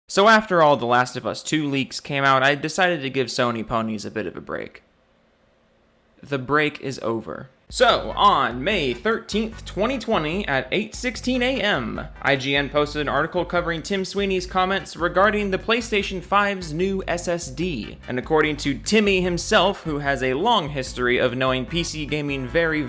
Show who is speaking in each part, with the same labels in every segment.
Speaker 1: So after all The Last of Us 2 leaks came out, I decided to give Sony Ponies a bit of a break. The break is over. So, on May 13th, 2020 at 8:16 a.m., IGN posted an article covering Tim Sweeney's comments regarding the PlayStation 5's new SSD. And according to Timmy himself, who has a long history of knowing PC gaming very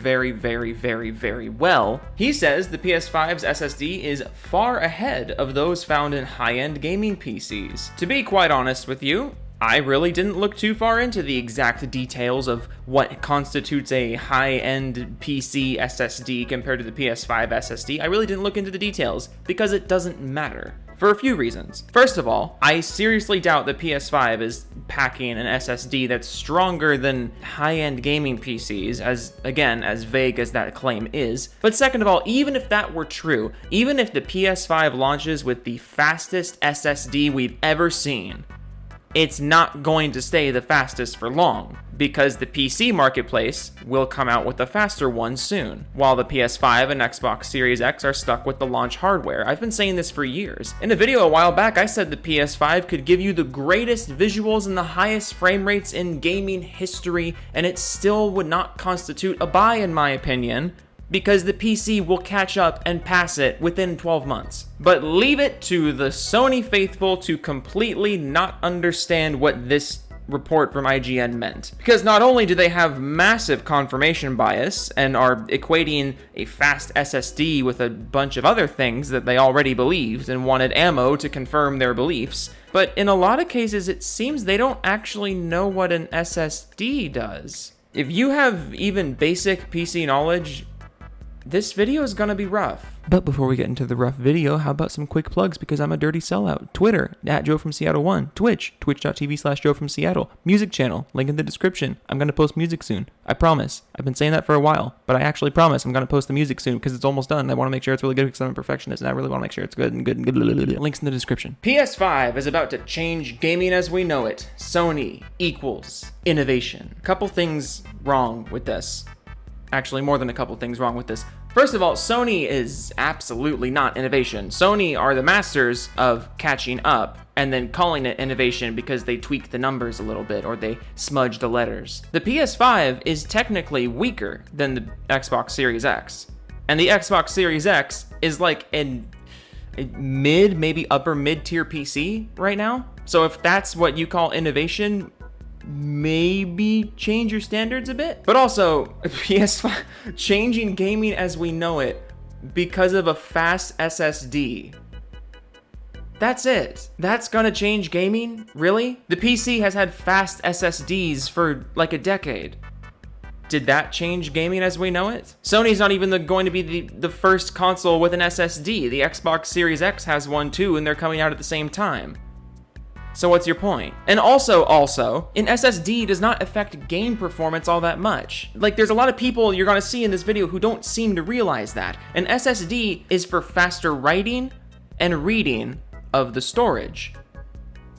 Speaker 1: well, he says the PS5's SSD is far ahead of those found in high-end gaming PCs. To be quite honest with you, I really didn't look too far into the exact details of what constitutes a high-end PC SSD compared to the PS5 SSD. I really didn't look into the details because it doesn't matter. For a few reasons. First of all, I seriously doubt the PS5 is packing an SSD that's stronger than high-end gaming PCs, as vague as that claim is. But second of all, even if that were true, even if the PS5 launches with the fastest SSD we've ever seen, it's not going to stay the fastest for long, because the PC marketplace will come out with a faster one soon, while the PS5 and Xbox Series X are stuck with the launch hardware. I've been saying this for years. In a video a while back, I said the PS5 could give you the greatest visuals and the highest frame rates in gaming history, and it still would not constitute a buy in my opinion, because the PC will catch up and pass it within 12 months. But leave it to the Sony faithful to completely not understand what this report from IGN meant. Because not only do they have massive confirmation bias and are equating a fast SSD with a bunch of other things that they already believed and wanted ammo to confirm their beliefs, but in a lot of cases it seems they don't actually know what an SSD does. If you have even basic PC knowledge, this video is gonna be rough. But before we get into the rough video, how about some quick plugs, because I'm a dirty sellout. Twitter, at JoeFromSeattle1. Twitch, twitch.tv/JoeFromSeattle. Music channel, link in the description. I'm gonna post music soon. I promise. I've been saying that for a while, but I actually promise I'm gonna post the music soon because it's almost done. I wanna make sure it's really good because I'm a perfectionist and I really wanna make sure it's good and good and good. Links in the description. PS5 is about to change gaming as we know it. Sony equals innovation. Couple things wrong with this. Actually, more than a couple things wrong with this. First of all, Sony is absolutely not innovation. Sony are the masters of catching up and then calling it innovation because they tweak the numbers a little bit or they smudge the letters. The PS5 is technically weaker than the Xbox Series X. And the Xbox Series X is like a mid, maybe upper mid-tier PC right now. So if that's what you call innovation, maybe change your standards a bit. But also, PS5 changing gaming as we know it because of a fast SSD. That's it. That's gonna change gaming? Really? The PC has had fast SSDs for like a decade. Did that change gaming as we know it? Sony's not even going to be the first console with an SSD. The Xbox Series X has one too, and they're coming out at the same time. So what's your point? And also, an SSD does not affect game performance all that much. Like, there's a lot of people you're gonna see in this video who don't seem to realize that. An SSD is for faster writing and reading of the storage.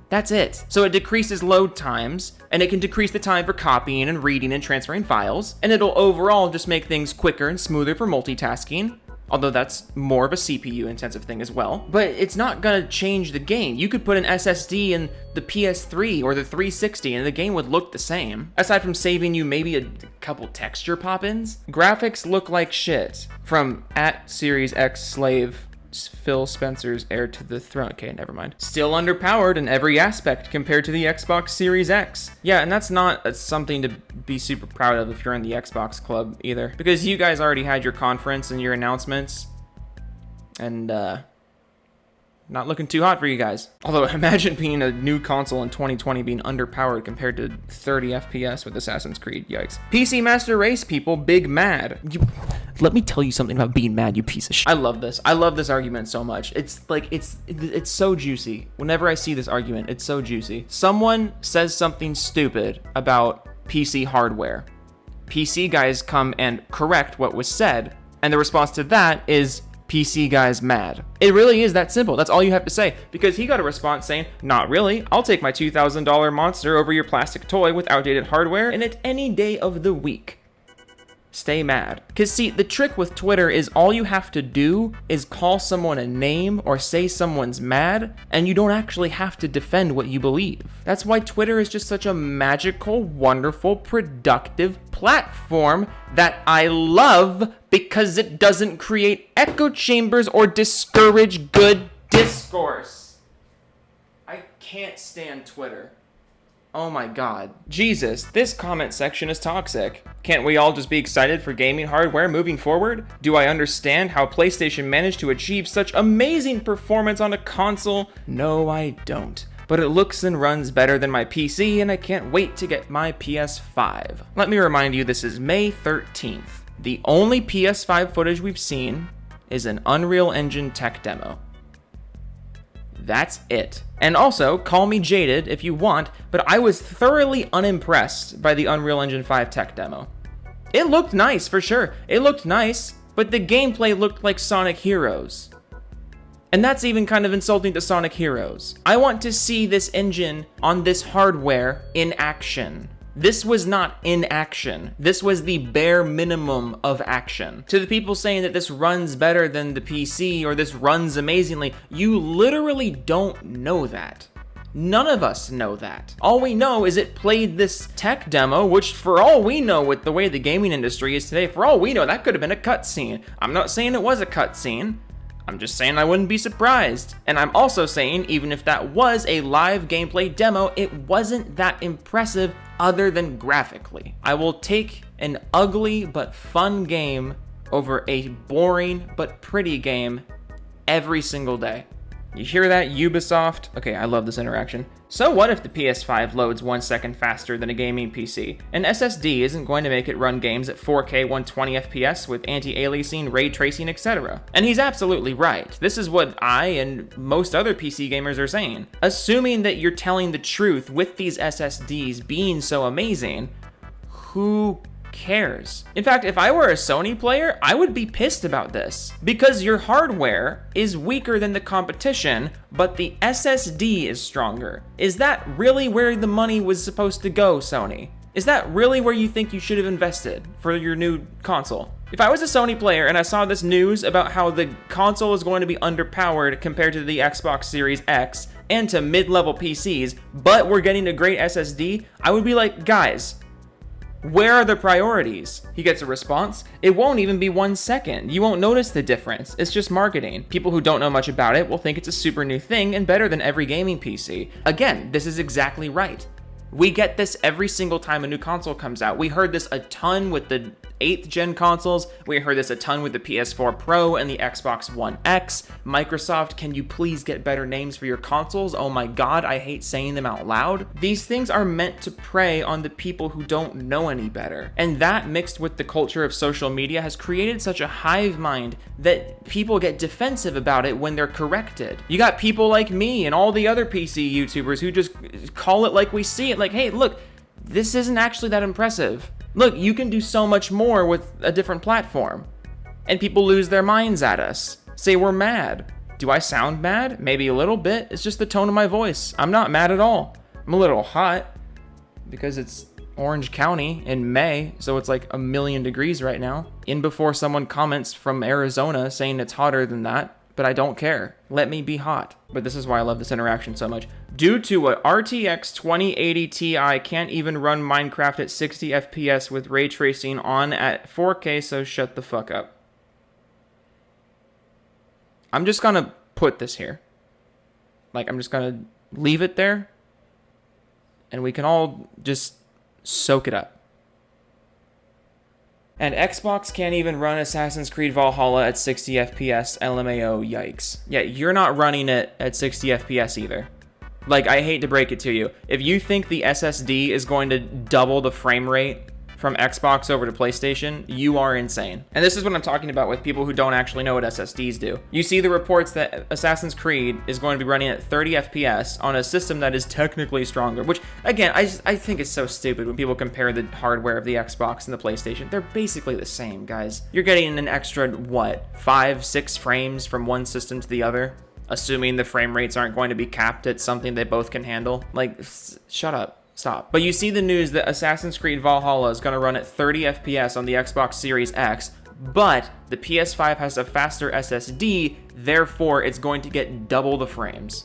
Speaker 1: That's it. So it decreases load times, and it can decrease the time for copying and reading and transferring files, and it'll overall just make things quicker and smoother for multitasking. Although that's more of a CPU intensive thing as well. But it's not gonna change the game. You could put an SSD in the PS3 or the 360 and the game would look the same. Aside from saving you maybe a couple texture pop-ins. Graphics look like shit. From @SeriesXSlave, Phil Spencer's heir to the throne. Okay, never mind. Still underpowered in every aspect compared to the Xbox Series X. Yeah, and that's not something to be super proud of if you're in the Xbox club either. Because you guys already had your conference and your announcements. And, not looking too hot for you guys. Although, imagine being a new console in 2020 being underpowered compared to 30 FPS with Assassin's Creed. Yikes. PC Master Race people, big mad. Let me tell you something about being mad, you piece of shit. I love this. I love this argument so much. It's like, it's so juicy. Whenever I see this argument, it's so juicy. Someone says something stupid about PC hardware. PC guys come and correct what was said, and the response to that is, PC guy's mad. It really is that simple. That's all you have to say. Because he got a response saying, not really. I'll take my $2,000 monster over your plastic toy with outdated hardware and it any day of the week. stay mad. Because see, the trick with Twitter is all you have to do is call someone a name or say someone's mad, and you don't actually have to defend what you believe. That's why Twitter is just such a magical, wonderful, productive platform that I love, because it doesn't create echo chambers or discourage good discourse. I can't stand Twitter. Oh my god. Jesus, this comment section is toxic. Can't we all just be excited for gaming hardware moving forward? Do I understand how PlayStation managed to achieve such amazing performance on a console? No, I don't. But it looks and runs better than my PC, and I can't wait to get my PS5. Let me remind you, this is May 13th. The only PS5 footage we've seen is an Unreal Engine tech demo. That's it. And also, call me jaded if you want, but I was thoroughly unimpressed by the Unreal Engine 5 tech demo. It looked nice, for sure. It looked nice, but the gameplay looked like Sonic Heroes. And that's even kind of insulting to Sonic Heroes. I want to see this engine on this hardware in action. This was not in action. This was the bare minimum of action. To the people saying that this runs better than the PC or this runs amazingly, you literally don't know that. None of us know that. All we know is it played this tech demo, which for all we know with the way the gaming industry is today, for all we know, that could have been a cutscene. I'm not saying it was a cutscene. I'm just saying I wouldn't be surprised. And I'm also saying, even if that was a live gameplay demo, it wasn't that impressive other than graphically. I will take an ugly but fun game over a boring but pretty game every single day. You hear that, Ubisoft? Okay, I love this interaction. So what if the PS5 loads 1 second faster than a gaming PC? An SSD isn't going to make it run games at 4K 120 FPS with anti-aliasing, ray tracing, etc. And he's absolutely right. This is what I and most other PC gamers are saying. Assuming that you're telling the truth with these SSDs being so amazing, who cares? In fact, if I were a Sony player, I would be pissed about this, because your hardware is weaker than the competition, but the SSD is stronger. Is that really where the money was supposed to go, Sony? Is that really where you think you should have invested for your new console? If I was a Sony player and I saw this news about how the console is going to be underpowered compared to the Xbox Series X and to mid-level PCs, but we're getting a great SSD, I would be like, guys, where are the priorities? He gets a response. It won't even be 1 second. You won't notice the difference. It's just marketing. People who don't know much about it will think it's a super new thing and better than every gaming PC. Again, this is exactly right. We get this every single time a new console comes out. We heard this a ton with the 8th gen consoles. We heard this a ton with the PS4 Pro and the Xbox One X. Microsoft, can you please get better names for your consoles? Oh my god, I hate saying them out loud. These things are meant to prey on the people who don't know any better. And that, mixed with the culture of social media, has created such a hive mind that people get defensive about it when they're corrected. You got people like me and all the other PC YouTubers who just call it like we see it, like, hey, look, this isn't actually that impressive. Look, you can do so much more with a different platform. And people lose their minds at us. Say we're mad. Do I sound mad? Maybe a little bit. It's just the tone of my voice. I'm not mad at all. I'm a little hot because it's Orange County in May, so it's like 1,000,000 degrees right now. In before someone comments from Arizona saying it's hotter than that, but I don't care. Let me be hot. But this is why I love this interaction so much. Due to a RTX 2080 Ti can't even run Minecraft at 60 FPS with ray tracing on at 4K, so shut the fuck up. I'm just gonna put this here. Like, I'm just gonna leave it there, and we can all just soak it up. And Xbox can't even run Assassin's Creed Valhalla at 60 FPS, LMAO, yikes. Yeah, you're not running it at 60 FPS either. Like, I hate to break it to you. If you think the SSD is going to double the frame rate from Xbox over to PlayStation, you are insane. And this is what I'm talking about with people who don't actually know what SSDs do. You see the reports that Assassin's Creed is going to be running at 30 FPS on a system that is technically stronger, which, again, I think is so stupid when people compare the hardware of the Xbox and the PlayStation. They're basically the same, guys. You're getting an extra, what, 5-6 frames from one system to the other, assuming the frame rates aren't going to be capped at something they both can handle. Like, shut up. Stop. But you see the news that Assassin's Creed Valhalla is going to run at 30 FPS on the Xbox Series X, but the PS5 has a faster SSD, therefore it's going to get double the frames.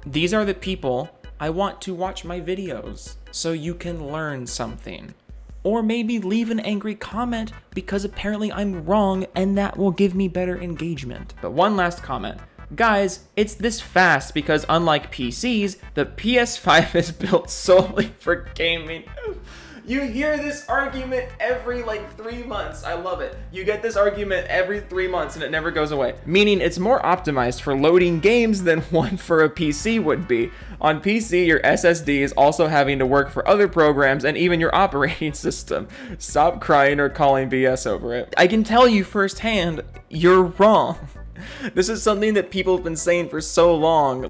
Speaker 1: These are the people I want to watch my videos, so you can learn something. Or maybe leave an angry comment because apparently I'm wrong and that will give me better engagement. But one last comment. Guys, it's this fast because unlike PCs, the PS5 is built solely for gaming. You hear this argument every 3 months. I love it. You get this argument every 3 months and it never goes away. Meaning it's more optimized for loading games than one for a PC would be. On PC, your SSD is also having to work for other programs and even your operating system. Stop crying or calling BS over it. I can tell you firsthand, you're wrong. This is something that people have been saying for so long.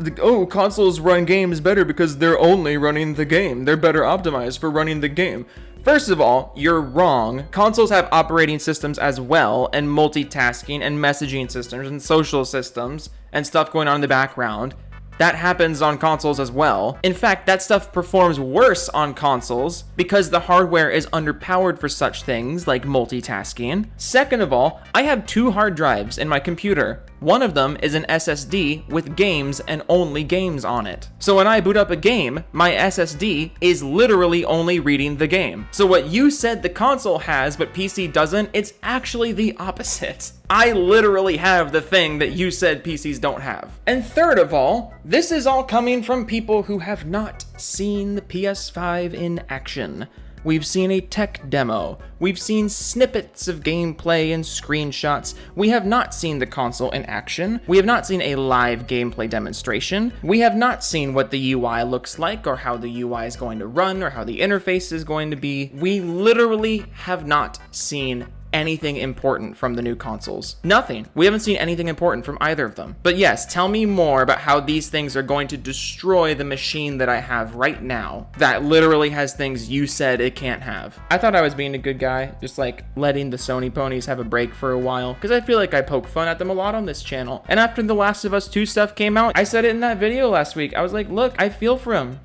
Speaker 1: Consoles run games better because they're only running the game. They're better optimized for running the game. First of all, you're wrong. Consoles have operating systems as well, and multitasking, and messaging systems, and social systems, and stuff going on in the background. That happens on consoles as well. In fact, that stuff performs worse on consoles because the hardware is underpowered for such things like multitasking. Second of all, I have 2 hard drives in my computer. One of them is an SSD with games and only games on it. So when I boot up a game, my SSD is literally only reading the game. So what you said the console has but PC doesn't, it's actually the opposite. I literally have the thing that you said PCs don't have. And third of all, this is all coming from people who have not seen the PS5 in action. We've seen a tech demo. We've seen snippets of gameplay and screenshots. We have not seen the console in action. We have not seen a live gameplay demonstration. We have not seen what the UI looks like or how the UI is going to run or how the interface is going to be. We literally have not seen anything important from the new consoles. Nothing. We haven't seen anything important from either of them. But yes, tell me more about how these things are going to destroy the machine that I have right now that literally has things you said it can't have. I thought I was being a good guy, just letting the Sony Ponies have a break for a while, because I feel like I poke fun at them a lot on this channel. And after The Last of Us 2 stuff came out, I said it in that video last week. I was like, look, I feel for him.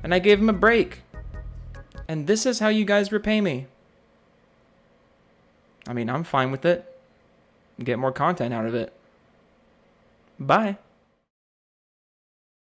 Speaker 1: And I gave him a break. And this is how you guys repay me. I mean, I'm fine with it. Get more content out of it. Bye.